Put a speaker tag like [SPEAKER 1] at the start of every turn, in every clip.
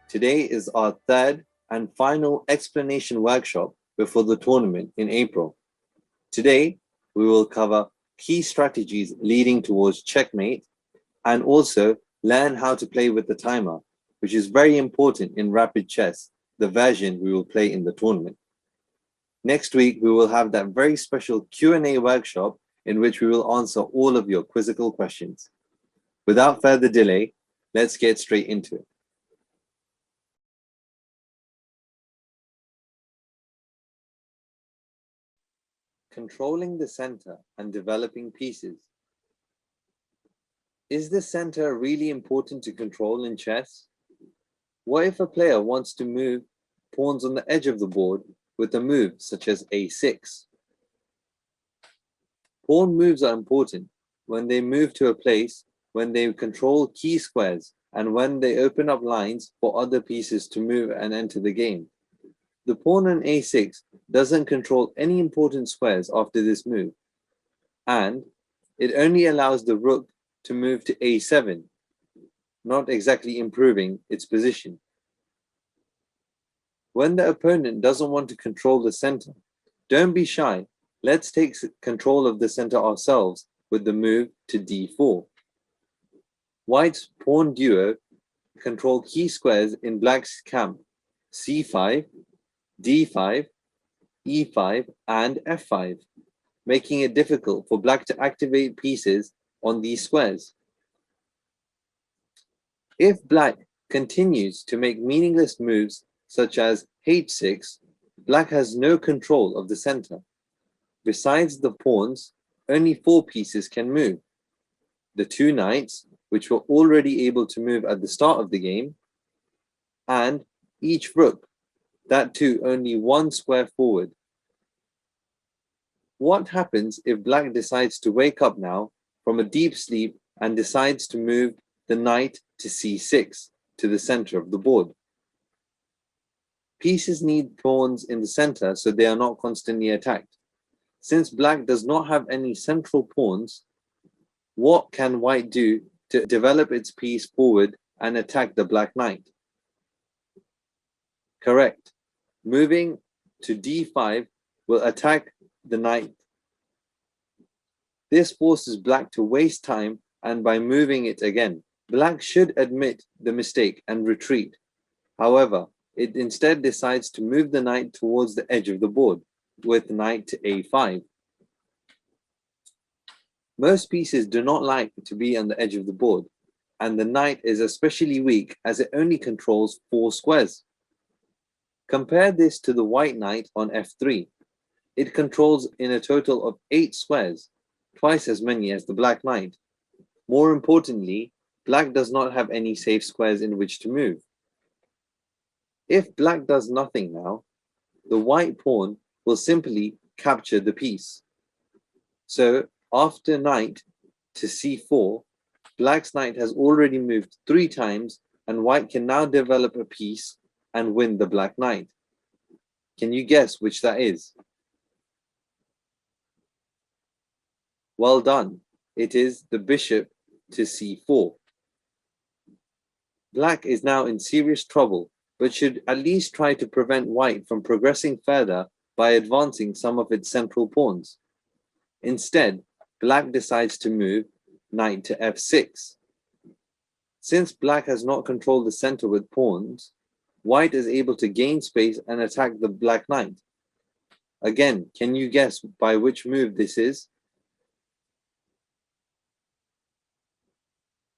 [SPEAKER 1] Today is our third and final explanation workshop before the tournament in April. Today, we will cover key strategies leading towards checkmate and also learn how to play with the timer, which is very important in rapid chess, the version we will play in the tournament. Next week, we will have that very special Q&A workshop in which we will answer all of your quizzical questions. Without further delay, let's get straight into it. Controlling the center and developing pieces. Is the center really important to control in chess? What if a player wants to move pawns on the edge of the board with a move such as a6? Pawn moves are important when they move to a place, when they control key squares, and when they open up lines for other pieces to move and enter the game. The pawn on a6 doesn't control any important squares after this move, and it only allows the rook to move to a7, not exactly improving its position. When the opponent doesn't want to control the center, don't be shy. Let's take control of the center ourselves with the move to d4. White's pawn duo control key squares in black's camp: c5, d5, e5, and f5, making it difficult for black to activate pieces on these squares. If black continues to make meaningless moves such as h6, black has no control of the center. Besides the pawns, only 4 pieces can move: the 2 knights, which were already able to move at the start of the game, and each rook, that too only 1 square forward. What happens if black decides to wake up now from a deep sleep and decides to move the knight to c6 to the center of the board? Pieces need pawns in the center so they are not constantly attacked. Since black does not have any central pawns, what can white do to develop its piece forward and attack the black knight? Correct. Moving to d5 will attack the knight. This forces black to waste time, and by moving it again, black should admit the mistake and retreat. However, it instead decides to move the knight towards the edge of the board with knight to a5. Most pieces do not like to be on the edge of the board, and the knight is especially weak as it only controls 4 squares. Compare this to the white knight on f3. It controls in a total of 8 squares, twice as many as the black knight. More importantly, black does not have any safe squares in which to move. If black does nothing now, the white pawn will simply capture the piece. So after knight to c4, black's knight has already moved 3 times, and white can now develop a piece and win the black knight. Can you guess which that is? Well done. It is the bishop to c4. Black is now in serious trouble, but should at least try to prevent white from progressing further by advancing some of its central pawns. Instead, black decides to move knight to f6. Since black has not controlled the center with pawns, white is able to gain space and attack the black knight. Again, can you guess by which move this is?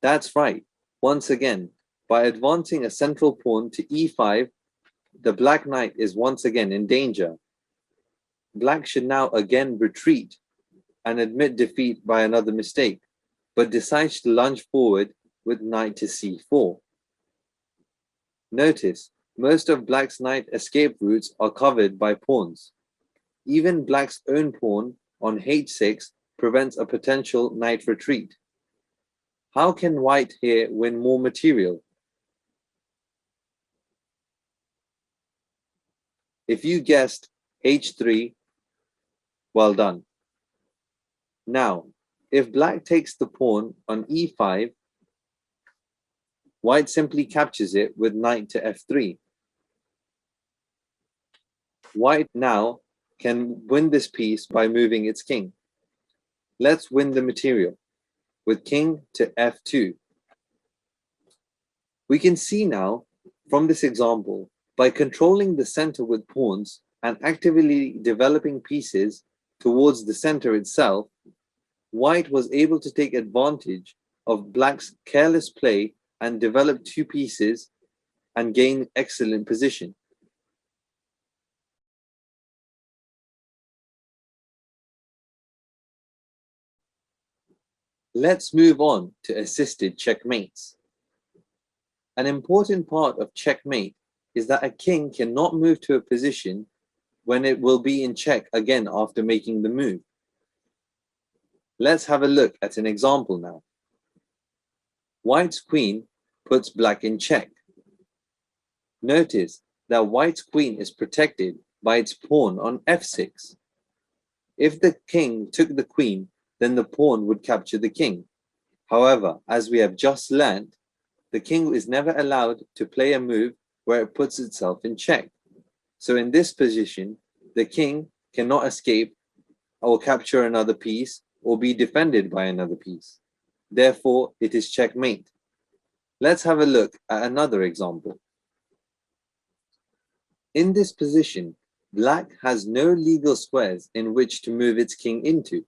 [SPEAKER 1] That's right. Once again, by advancing a central pawn to e5, the black knight is once again in danger. Black should now again retreat and admit defeat by another mistake, but decides to lunge forward with knight to c4. Notice, most of black's knight escape routes are covered by pawns. Even black's own pawn on h6 prevents a potential knight retreat. How can white here win more material? If you guessed h3, well done. Now, if black takes the pawn on e5, White simply captures it with knight to f3. White now can win this piece by moving its king. Let's win the material with king to f2. We can see now from this example, by controlling the center with pawns and actively developing pieces towards the center itself, White was able to take advantage of Black's careless play and develop two pieces and gain excellent position. Let's move on to assisted checkmates. An important part of checkmate is that a king cannot move to a position when it will be in check again after making the move. Let's have a look at an example now. White's queen puts Black in check. Notice that White's queen is protected by its pawn on f6. If the king took the queen, then the pawn would capture the king. However, as we have just learned, the king is never allowed to play a move where it puts itself in check. So in this position, the king cannot escape or capture another piece or be defended by another piece. Therefore, it is checkmate. Let's have a look at another example. In this position, Black has no legal squares in which to move its king into.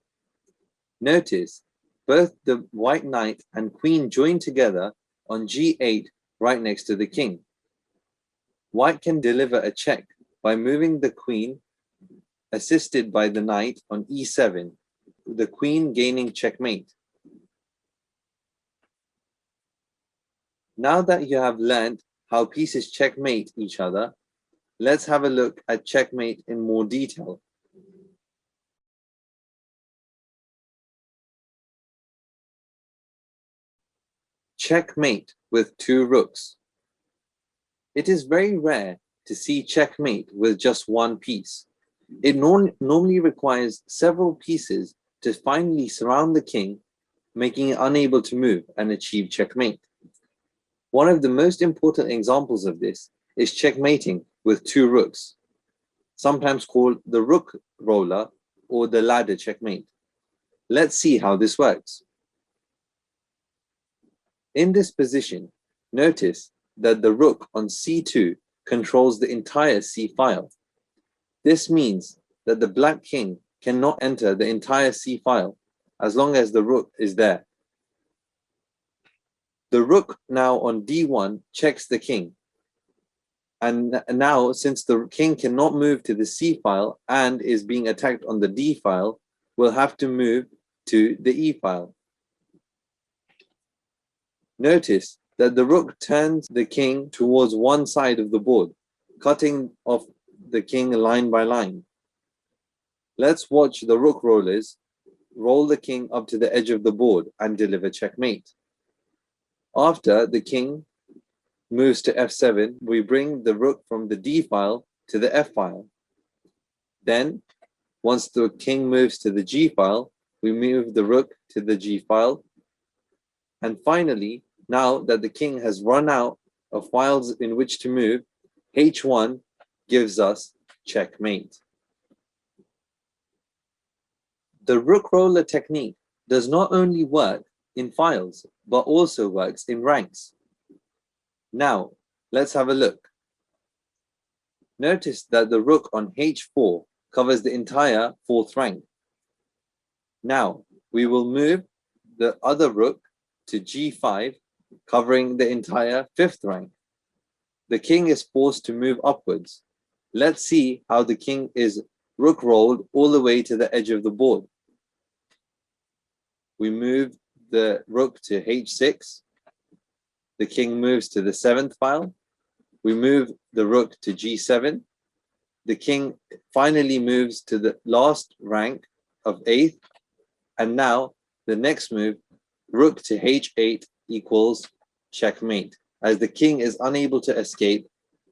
[SPEAKER 1] Notice, both the white knight and queen join together on g8 right next to the king. White can deliver a check by moving the queen, assisted by the knight on e7, the queen gaining checkmate. Now that you have learned how pieces checkmate each other, let's have a look at checkmate in more detail. Checkmate with two rooks. It is very rare to see checkmate with just one piece. It normally requires several pieces to finally surround the king, making it unable to move and achieve checkmate. One of the most important examples of this is checkmating with two rooks, sometimes called the rook roller or the ladder checkmate. Let's see how this works. In this position, notice that the rook on c2 controls the entire c file. This means that the black king cannot enter the entire c file as long as the rook is there. The rook now on d1 checks the king. And now, since the king cannot move to the c file and is being attacked on the d file, we'll have to move to the e file. Notice that the rook turns the king towards one side of the board, cutting off the king line by line. Let's watch the rook rollers roll the king up to the edge of the board and deliver checkmate. After the king moves to f7, we bring the rook from the d file to the f file. Then, once the king moves to the g file, we move the rook to the g file. And finally, now that the king has run out of files in which to move, h1 gives us checkmate. The rook roller technique does not only work in files, but also works in ranks. Now, let's have a look. Notice that the rook on h4 covers the entire fourth rank. Now, we will move the other rook to g5, covering the entire fifth rank. The king is forced to move upwards. Let's see how the king is rook rolled all the way to the edge of the board. We move the rook to h6. The king moves to the seventh file. We move the rook to g7. The king finally moves to the last rank of eighth. And now the next move, rook to h8 equals checkmate, as the king is unable to escape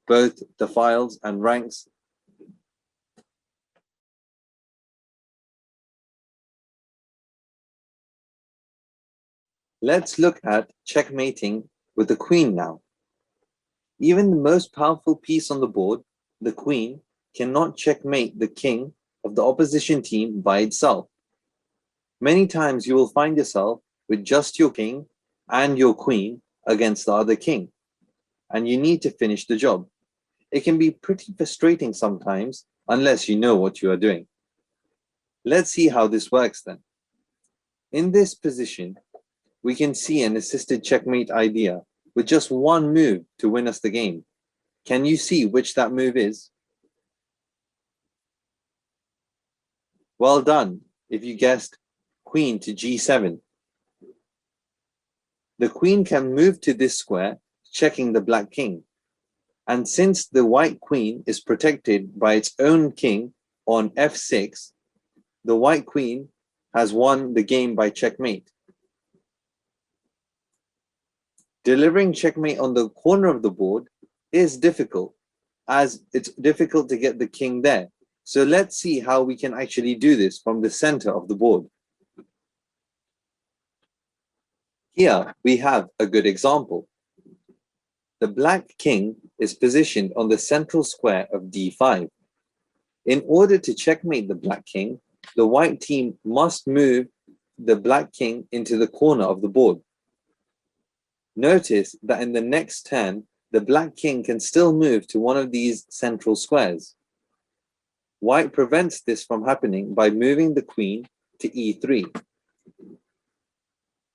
[SPEAKER 1] both the files and ranks. Let's look at checkmating with the queen now. Even the most powerful piece on the board, the queen, cannot checkmate the king of the opposition team by itself. Many times you will find yourself with just your king and your queen against the other king, and you need to finish the job. It can be pretty frustrating sometimes unless you know what you are doing. Let's see how this works then. In this position, we can see an assisted checkmate idea with just one move to win us the game. Can you see which that move is? Well done if you guessed queen to g7. The queen can move to this square, checking the black king. And since the white queen is protected by its own king on f6, the white queen has won the game by checkmate. Delivering checkmate on the corner of the board is difficult, as it's difficult to get the king there. So let's see how we can actually do this from the center of the board. Here we have a good example. The black king is positioned on the central square of d5. In order to checkmate the black king, the white team must move the black king into the corner of the board. Notice that in the next turn, the black king can still move to one of these central squares. White prevents this from happening by moving the queen to e3.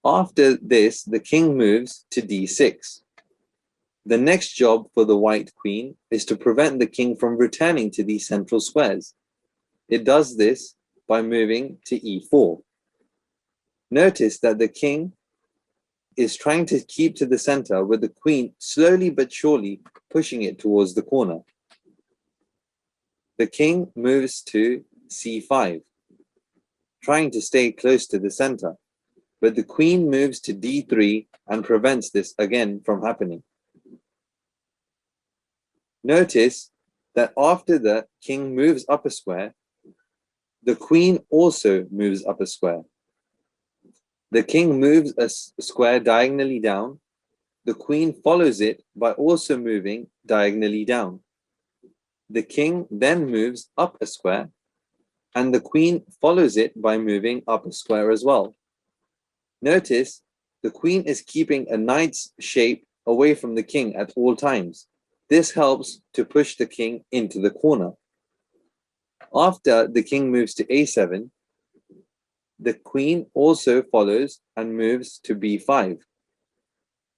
[SPEAKER 1] After this, the king moves to d6. The next job for the white queen is to prevent the king from returning to these central squares. It does this by moving to e4. Notice that the king is trying to keep to the center with the queen slowly but surely pushing it towards the corner. The king moves to c5, trying to stay close to the center, but the queen moves to d3 and prevents this again from happening. Notice that after the king moves up a square, the queen also moves up a square. The king moves a square diagonally down. The queen follows it by also moving diagonally down. The king then moves up a square, and the queen follows it by moving up a square as well. Notice the queen is keeping a knight's shape away from the king at all times. This helps to push the king into the corner. After the king moves to a7, the queen also follows and moves to b5.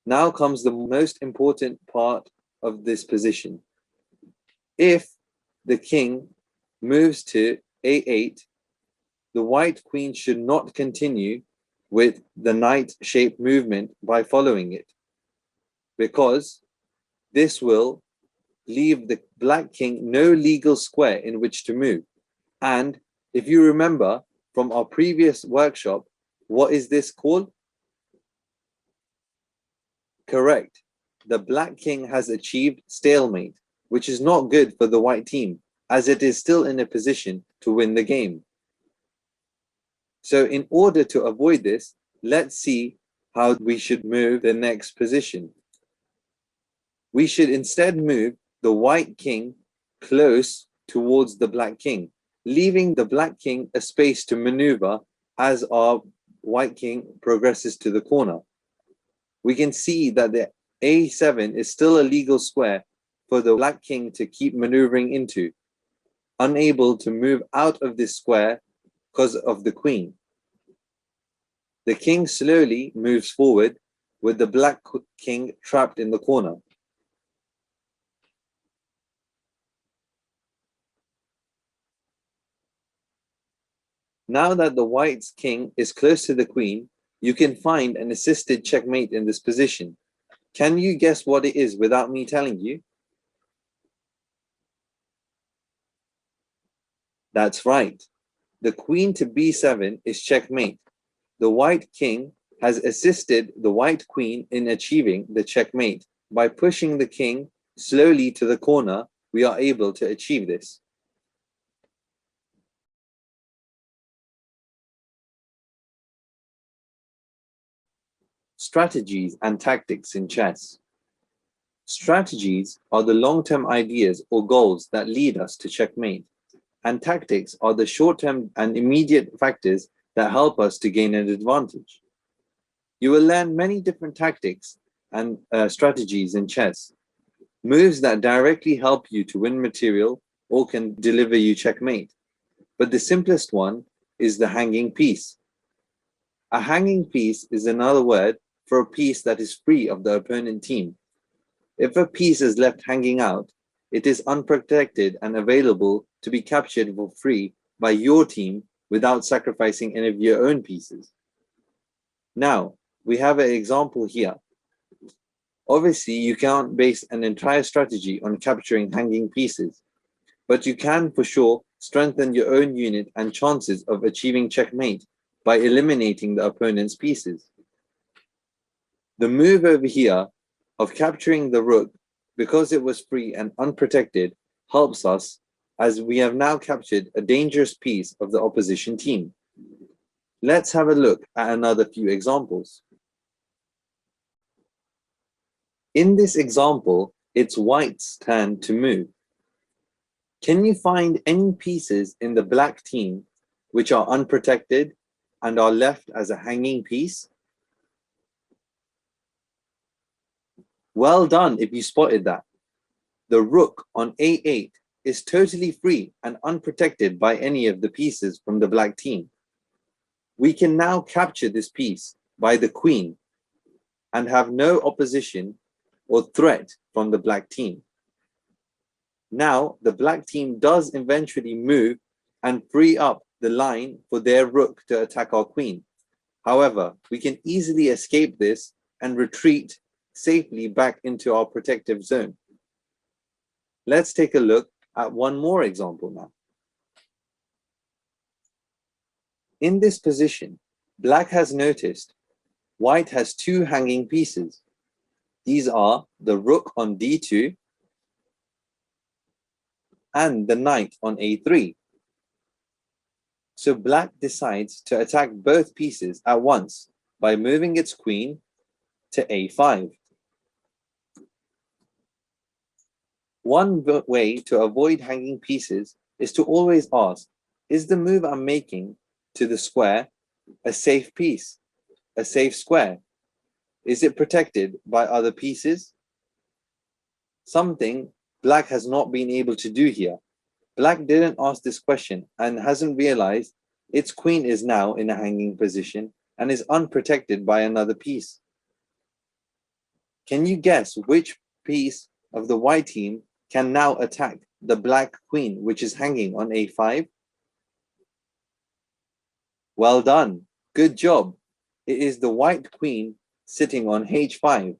[SPEAKER 1] Now comes the most important part of this position. If the king moves to a8, the white queen should not continue with the knight-shaped movement by following it, because this will leave the black king no legal square in which to move. And if you remember from our previous workshop, what is this called? Correct. The black king has achieved stalemate, which is not good for the white team, as it is still in a position to win the game. So in order to avoid this, let's see how we should move the next position. We should instead move the white king close towards the black king, leaving the black king a space to maneuver as our white king progresses to the corner. We can see that the a7 is still a legal square for the black king to keep maneuvering into, unable to move out of this square because of the queen. The king slowly moves forward with the black king trapped in the corner. Now that the white's king is close to the queen, you can find an assisted checkmate in this position. Can you guess what it is without me telling you? That's right. The queen to b7 is checkmate. The white king has assisted the white queen in achieving the checkmate. By pushing the king slowly to the corner, we are able to achieve this. Strategies and tactics in chess. Strategies are the long-term ideas or goals that lead us to checkmate, and tactics are the short-term and immediate factors that help us to gain an advantage. You will learn many different tactics and strategies in chess, moves that directly help you to win material or can deliver you checkmate. But the simplest one is the hanging piece. A hanging piece is another word for a piece that is free of the opponent team. If a piece is left hanging out, it is unprotected and available to be captured for free by your team without sacrificing any of your own pieces. Now, we have an example here. Obviously, you can't base an entire strategy on capturing hanging pieces, but you can for sure strengthen your own unit and chances of achieving checkmate by eliminating the opponent's pieces. The move over here of capturing the rook, because it was free and unprotected, helps us as we have now captured a dangerous piece of the opposition team. Let's have a look at another few examples. In this example, it's white's turn to move. Can you find any pieces in the black team which are unprotected and are left as a hanging piece? Well done if you spotted that. The rook on a8 is totally free and unprotected by any of the pieces from the black team. We can now capture this piece by the queen and have no opposition or threat from the black team. Now, the black team does eventually move and free up the line for their rook to attack our queen. However, we can easily escape this and retreat safely back into our protective zone. Let's take a look at one more example now. In this position, black has noticed white has two hanging pieces. These are the rook on d2 and the knight on a3. So black decides to attack both pieces at once by moving its queen to a5. One way to avoid hanging pieces is to always ask, is the move I'm making to the square a safe piece, a safe square? Is it protected by other pieces? Something black has not been able to do here. Black didn't ask this question and hasn't realized its queen is now in a hanging position and is unprotected by another piece. Can you guess which piece of the white team can now attack the black queen, which is hanging on a5? Well done. Good job. It is the white queen sitting on h5,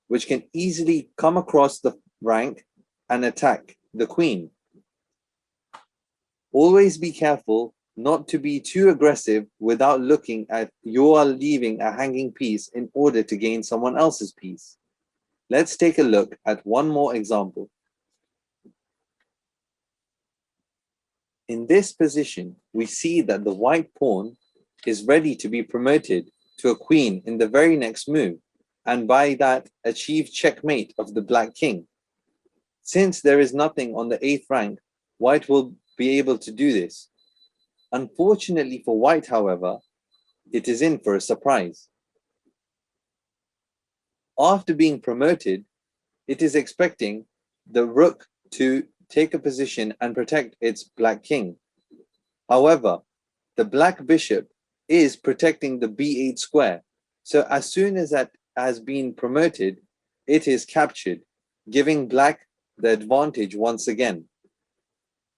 [SPEAKER 1] which can easily come across the rank and attack the queen. Always be careful not to be too aggressive without looking at you are leaving a hanging piece in order to gain someone else's piece. Let's take a look at one more example. In this position, we see that the white pawn is ready to be promoted to a queen in the very next move, and by that achieve checkmate of the black king. Since there is nothing on the 8th rank, white will be able to do this. Unfortunately for white, however, it is in for a surprise. After being promoted, it is expecting the rook to take a position and protect its black king. However, the black bishop is protecting the b8 square. So as soon as that has been promoted, it is captured, giving black the advantage once again.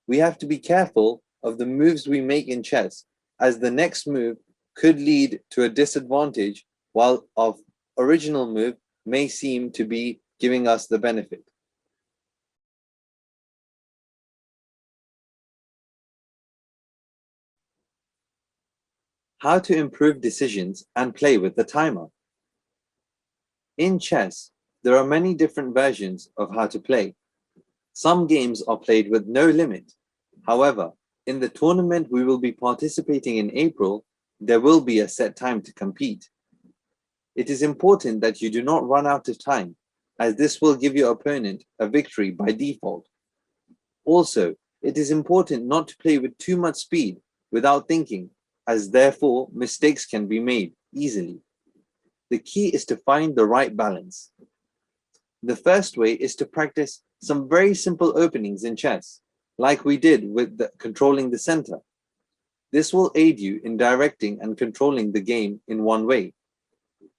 [SPEAKER 1] We have to be careful of the moves we make in chess, as the next move could lead to a disadvantage, while our original move may seem to be giving us the benefit. How to improve decisions and play with the timer. In chess, there are many different versions of how to play. Some games are played with no limit. However, in the tournament we will be participating in April, there will be a set time to compete. It is important that you do not run out of time, as this will give your opponent a victory by default. Also, it is important not to play with too much speed without thinking, as therefore mistakes can be made easily. The key is to find the right balance. The first way is to practice some very simple openings in chess, like we did with controlling the center. This will aid you in directing and controlling the game in one way.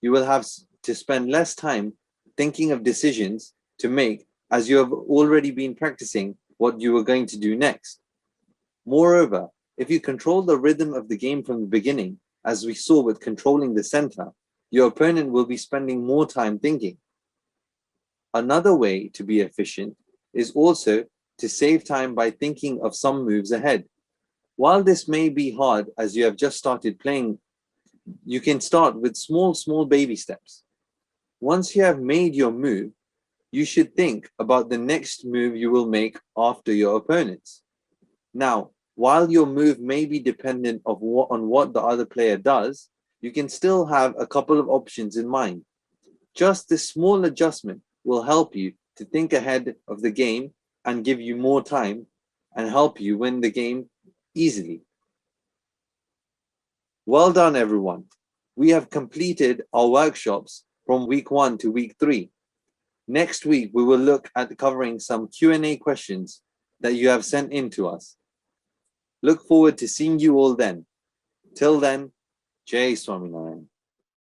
[SPEAKER 1] You will have to spend less time thinking of decisions to make, as you have already been practicing what you are going to do next. Moreover, if you control the rhythm of the game from the beginning, as we saw with controlling the center, your opponent will be spending more time thinking. Another way to be efficient is also to save time by thinking of some moves ahead. While this may be hard as you have just started playing, you can start with small baby steps. Once you have made your move, you should think about the next move you will make after your opponent's. Now, while your move may be dependent on what the other player does, you can still have a couple of options in mind. Just this small adjustment will help you to think ahead of the game and give you more time and help you win the game easily. Well done, everyone. We have completed our workshops from week 1 to week 3. Next week, we will look at covering some Q&A questions that you have sent in to us. Look forward to seeing you all then. Till then, Jai Swaminarayan.